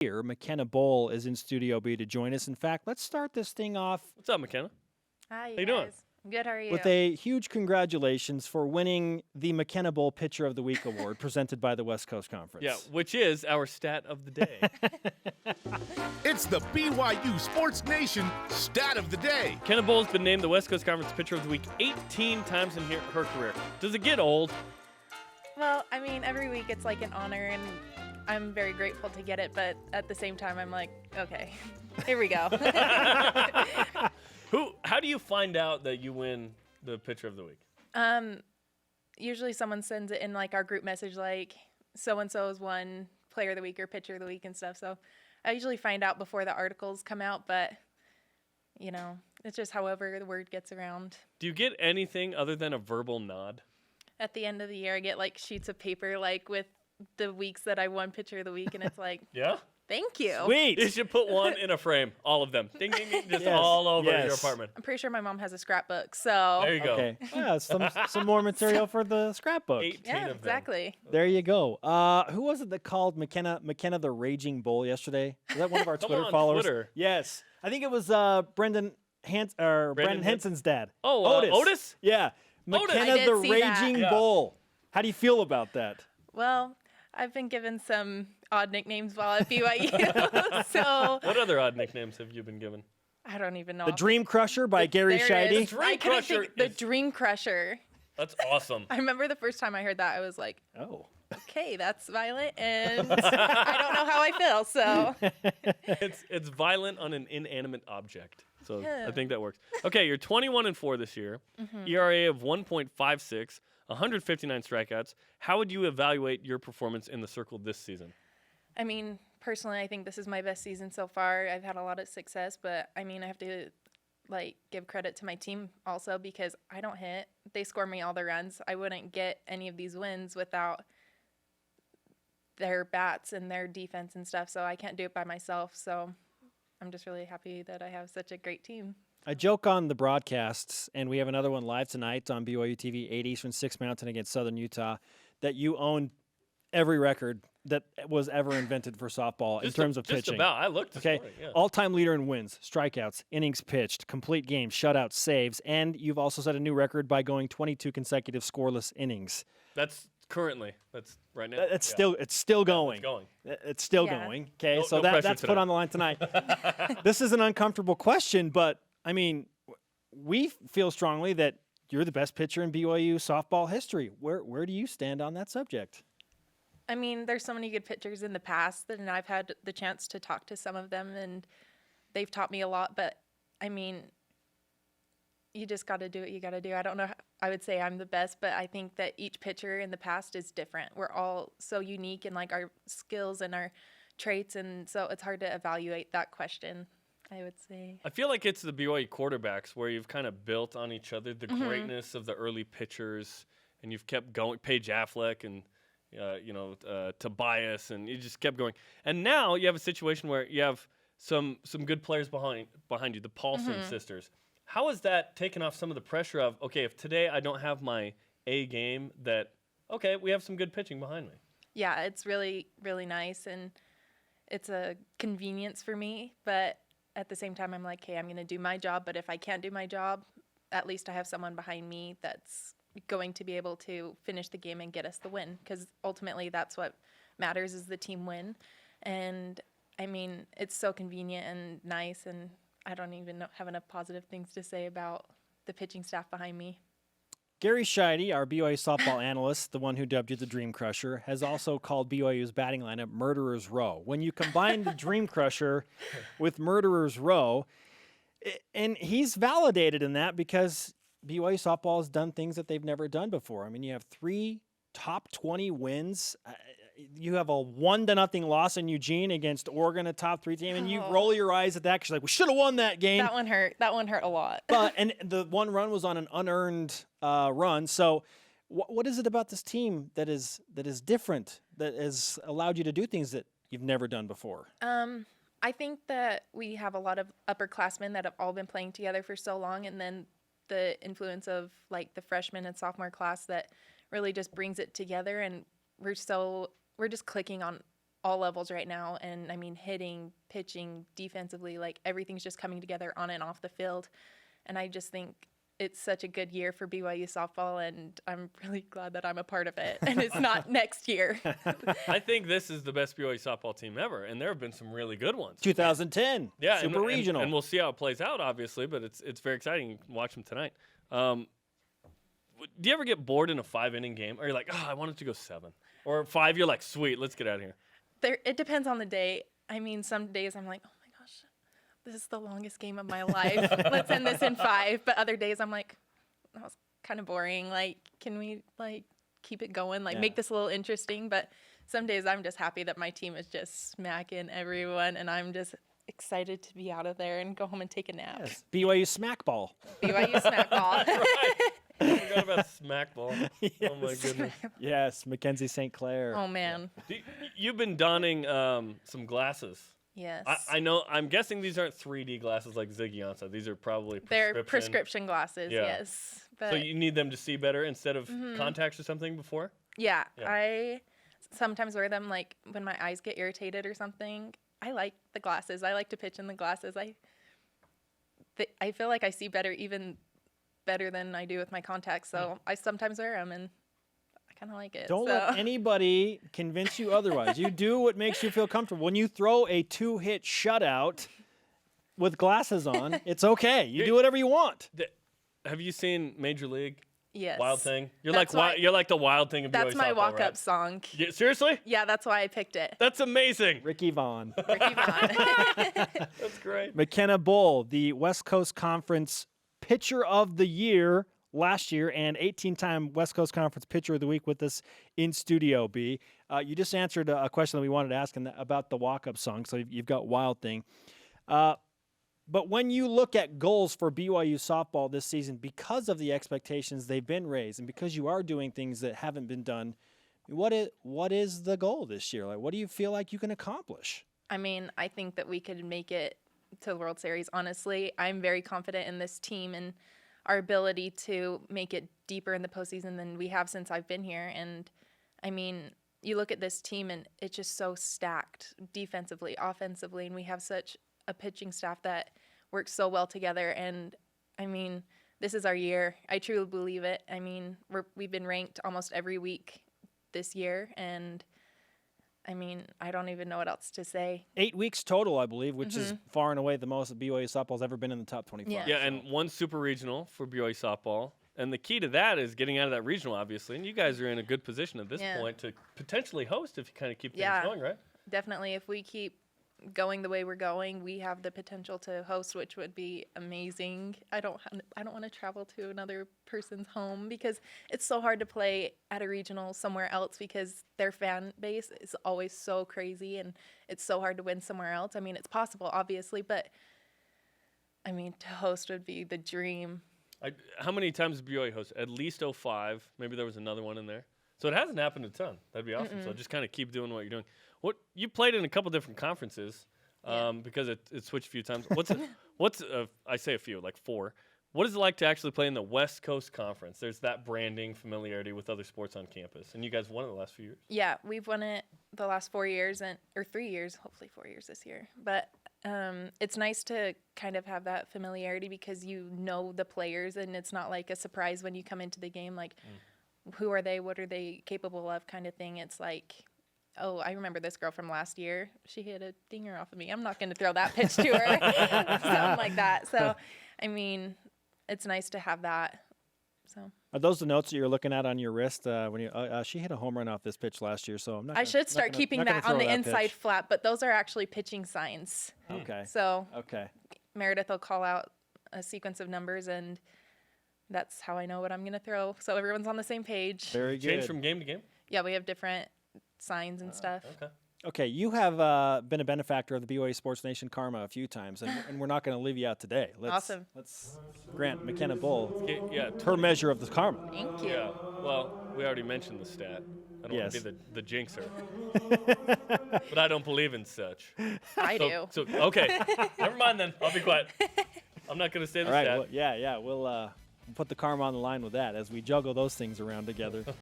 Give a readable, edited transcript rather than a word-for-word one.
here. McKenna Bowl is in Studio B to join us. In fact, let's start this thing off What's up, McKenna? Hi, How you doing? I'm good. How are you? with a huge congratulations for winning the McKenna Bowl Pitcher of the Week award presented by the West Coast Conference. Yeah, which is our stat of the day. It's the BYU Sports Nation Stat of the Day. McKenna Bowl has been named the West Coast Conference Pitcher of the Week 18 times in her career. Does it get old? Well, I mean, every week it's like an honor, and I'm very grateful to get it. But at the same time, I'm like, okay, here we go. How do you find out that you win the Pitcher of the Week? Usually someone sends it in like our group message, like so-and-so has won Player of the Week or Pitcher of the Week and stuff. So I usually find out before the articles come out, but, you know, it's just however the word gets around. Do you get anything other than a verbal nod? At the end of the year, I get like sheets of paper, like with the weeks that I won Pitcher of the Week, and it's like, Yeah? thank you. Sweet. You should put one in a frame, all of them. Ding, ding, ding, just Yes, all over your yes. apartment. I'm pretty sure my mom has a scrapbook, so There you go. Okay. Yeah, some more material for the scrapbook. 18 yeah, of them. exactly. There you go. Who was it that called McKenna the Raging Bull yesterday? Was that one of our Someone Twitter on followers? Twitter. Yes. I think it was Brandon Henson's dad. Oh, Otis? Yeah. McKenna I did the see that. Raging Yeah. Bull. How do you feel about that? Well, I've been given some odd nicknames while at BYU, so What other odd nicknames have you been given? I don't even know. The Dream Crusher by Gary There it Scheide. is. Dream I couldn't Crusher think the is- Dream Crusher. That's awesome. I remember the first time I heard that, I was like, Oh. okay, that's violent, and I don't know how I feel, so. It's violent on an inanimate object. So I Yeah. think that works. Okay, you're 21-4 this year. ERA of 1.56, 159 strikeouts. How would you evaluate your performance in the circle this season? I mean, personally, I think this is my best season so far. I've had a lot of success, but I mean, I have to like give credit to my team also because I don't hit. They score me all the runs. I wouldn't get any of these wins without their bats and their defense and stuff. So I can't do it by myself. So I'm just really happy that I have such a great team. I joke on the broadcasts, and we have another one live tonight on BYUtv, 8 Eastern, 6 Mountain against Southern Utah, that you own every record that was ever invented for softball in terms of just pitching. about. I looked this Okay, morning, yeah. all-time leader in wins, strikeouts, innings pitched, complete games, shutouts, saves, and you've also set a new record by going 22 consecutive scoreless innings. That's currently. That's right now. It's Yeah. still going. It's going. It's still Yeah. going. Okay, No- so no pressure that's put today. on the line tonight. This is an uncomfortable question, but I mean, we feel strongly that you're the best pitcher in BYU softball history. Where do you stand on that subject? I mean, there's so many good pitchers in the past, and I've had the chance to talk to some of them, and they've taught me a lot. But, I mean, you just got to do what you got to do. I don't know. I would say I'm the best, but I think that each pitcher in the past is different. We're all so unique in, like, our skills and our traits, and so it's hard to evaluate that question, I would say. I feel like it's the BYU quarterbacks where you've kind of built on each other, the greatness of the early pitchers, and you've kept going. Paige Affleck and Tobias, and you just kept going. And now you have a situation where you have some good players behind you, the Paulson sisters. How has that taken off some of the pressure of, okay, if today I don't have my A game, that, okay, we have some good pitching behind me? Yeah, it's really, really nice, and it's a convenience for me. But at the same time, I'm like, hey, I'm going to do my job. But if I can't do my job, at least I have someone behind me that's going to be able to finish the game and get us the win. Because ultimately, that's what matters is the team win. And, I mean, it's so convenient and nice, and I don't even have enough positive things to say about the pitching staff behind me. Gary Scheide, our BYU softball analyst, the one who dubbed you the Dream Crusher, has also called BYU's batting lineup Murderer's Row. When you combine the Dream Crusher with Murderer's Row, and he's validated in that because BYU softball has done things that they've never done before. I mean, you have 3 top 20 wins. You have a 1-0 loss in Eugene against Oregon, a top 3 team, and you roll your eyes at that because you're like, we should have won that game. That one hurt. That one hurt a lot. And the one run was on an unearned run. So what is it about this team that is different, that has allowed you to do things that you've never done before? I think that we have a lot of upperclassmen that have all been playing together for so long, and then the influence of like the freshman and sophomore class that really just brings it together, and we're just clicking on all levels right now. And I mean, hitting, pitching, defensively, like everything's just coming together on and off the field. And I just think it's such a good year for BYU softball, and I'm really glad that I'm a part of it. And it's not next year. I think this is the best BYU softball team ever, and there have been some really good ones. 2010, Yeah, super regional. and we'll see how it plays out, obviously, but it's very exciting. You can watch them tonight. Do you ever get bored in a 5-inning game? Or you're like, oh, I want it to go 7. Or 5, you're like, sweet, let's get out of here. It depends on the day. I mean, some days I'm like, oh my gosh, this is the longest game of my life. Let's end this in 5. But other days I'm like, that was kind of boring. Like, can we like keep it going? Like, make this a little interesting. But some days I'm just happy that my team is just smacking everyone, and I'm just excited to be out of there and go home and take a nap. Yes. BYU smackball. BYU smackball. I forgot about smackball. Yes. Oh my goodness. Yes, Mackenzie St. Clair. Oh man. You've been donning some glasses. Yes. I know. I'm guessing these aren't 3D glasses like Ziggy Ansah. These are probably prescription. They're prescription glasses. Yeah. Yes. But So you need them to see better instead of contacts or something before? yeah, Yeah. I sometimes wear them like when my eyes get irritated or something. I like the glasses. I like to pitch in the glasses. I feel like I see even better than I do with my contacts. So I sometimes wear them, and I kind of like it. Don't so. let anybody convince you otherwise. You do what makes you feel comfortable. When you throw a 2-hit shutout with glasses on, it's okay. You do whatever you want. Have you seen Major League? Yes. Wild Thing. You're That's like why- you're like the Wild Thing of That's BYU my softball, walk-up right? song. Yeah, seriously? Yeah, that's why I picked it. That's amazing. Ricky Vaughn. Ricky Vaughn. That's great. McKenna Bull, the West Coast Conference Pitcher of the Year last year and 18-time West Coast Conference Pitcher of the Week with us in Studio B. You just answered a question that we wanted to ask about the walk-up song, so you've got Wild Thing. But when you look at goals for BYU softball this season, because of the expectations they've been raised and because you are doing things that haven't been done, what is the goal this year? Like, what do you feel like you can accomplish? I mean, I think that we could make it to the World Series. Honestly, I'm very confident in this team and our ability to make it deeper in the postseason than we have since I've been here. And I mean, you look at this team and it's just so stacked defensively, offensively, and we have such a pitching staff that works so well together. And I mean, this is our year. I truly believe it. I mean, we've been ranked almost every week this year, and I mean, I don't even know what else to say. 8 weeks total, I believe, which is far and away the most that BYU softball's ever been in the top 25. Yeah. Yeah, and one super regional for BYU softball. And the key to that is getting out of that regional, obviously. And you guys are in a good position at this point to potentially host if you kind of keep things going, right? Definitely. If we keep going the way we're going, we have the potential to host, which would be amazing. I don't want to travel to another person's home because it's so hard to play at a regional somewhere else because their fan base is always so crazy and it's so hard to win somewhere else. I mean, it's possible, obviously, but I mean, to host would be the dream. How many times has BYU hosted? At least 05. Maybe there was another one in there. So it hasn't happened a ton. That'd be awesome. So just kind of keep doing what you're doing. You played in a couple different conferences because it switched a few times. I say a few, like 4. What is it like to actually play in the West Coast Conference? There's that branding, familiarity with other sports on campus. And you guys won it the last few years. Yeah, we've won it the last 4 years or 3 years, hopefully 4 years this year. But it's nice to kind of have that familiarity because you know the players and it's not like a surprise when you come into the game, like who are they, what are they capable of kind of thing. It's like, oh, I remember this girl from last year. She hit a dinger off of me. I'm not going to throw that pitch to her. Something like that. So, I mean, it's nice to have that. So. Are those the notes that you're looking at on your wrist when you? She hit a home run off this pitch last year, so I'm not. I should start keeping that on the inside flap, but those are actually pitching signs. Okay. So. Okay. Meredith will call out a sequence of numbers, and that's how I know what I'm going to throw. So everyone's on the same page. Very good. Change from game to game? Yeah, we have different signs and stuff. Okay. Okay, you have been a benefactor of the BYU Sports Nation karma a few times, and we're not going to leave you out today. Awesome. Let's grant McKenna Bull Yeah. her measure of the karma. Thank you. Yeah. Well, we already mentioned the stat. I don't want to be the jinxer. But I don't believe in such. I do. So okay. Never mind then. I'll be quiet. I'm not going to say the All right, stat. well, yeah, we'll put the karma on the line with that as we juggle those things around together.